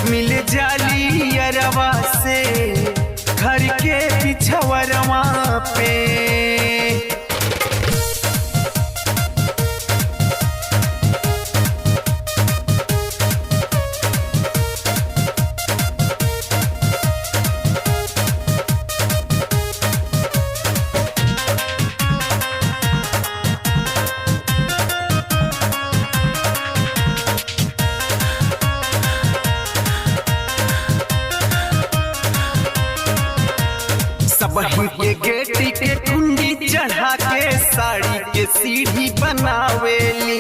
मिल जाली अरवा से घर के पिछवरवा पे। सबही के गेटी के कुंडी चढ़ा के साड़ी के सीढ़ी बनावेली,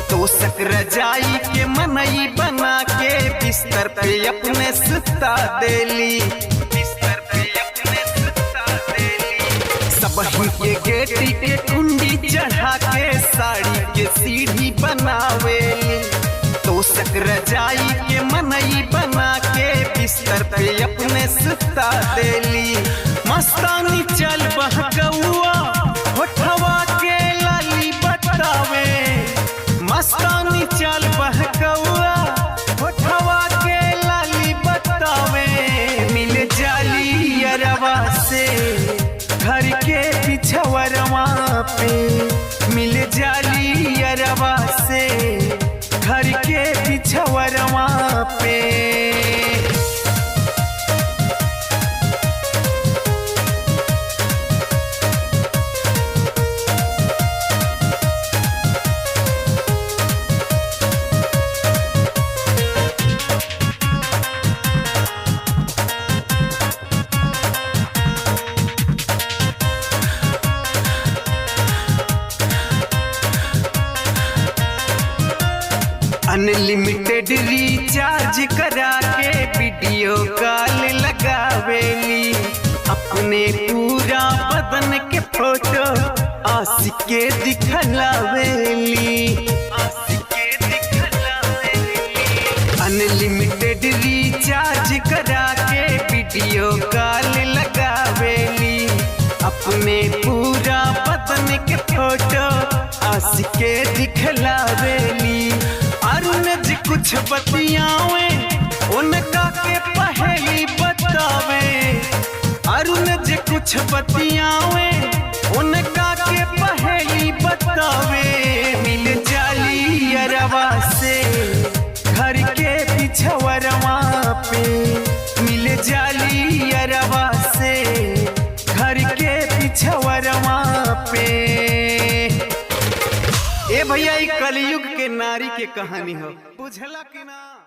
तो सक रजाई के मनई बना के बिस्तर पे अपने सुता देली, बिस्तर पे अपने सुता देली। सबही के गेटी के कुंडी चढ़ा के साड़ी के सीढ़ी बनावेली, तो सक रजाई के मनई बना के बिस्तर पे अपने सुता देली। मस्तानी चल बहकौआ होठवा के लाली बतावे, मस्तानी चल बहकौआ होठवा के लाली बतावे। मिल जाली अरवा से घर के पिछवरवा पे, मिल जाली अरवा से घर के पिछवरवा पे। अनलिमिटेड रिचार्ज करा के वीडियो कॉल लगावेली, अपने पूरा बदन के फोटो आशिक के दिखलावेली, आशिक के दिखलावेली। अनलिमिटेड रिचार्ज करा के वीडियो कॉल लगावेली, अपने पूरा बदन के फोटो आशिक के दिखलावेली। अरुण जी कुछ बतियावे उनका के पहेली बतावे, अरुण जी कुछ बतियावे उनका के पहेली बतावे। मिल जाली अरवा से घर के पिछवरवा पे, मिल जाली अरवा से घर के पिछवरवा पे। ए भैया ई कलयुग के नारी के कहानी हो, बुझला कि ना।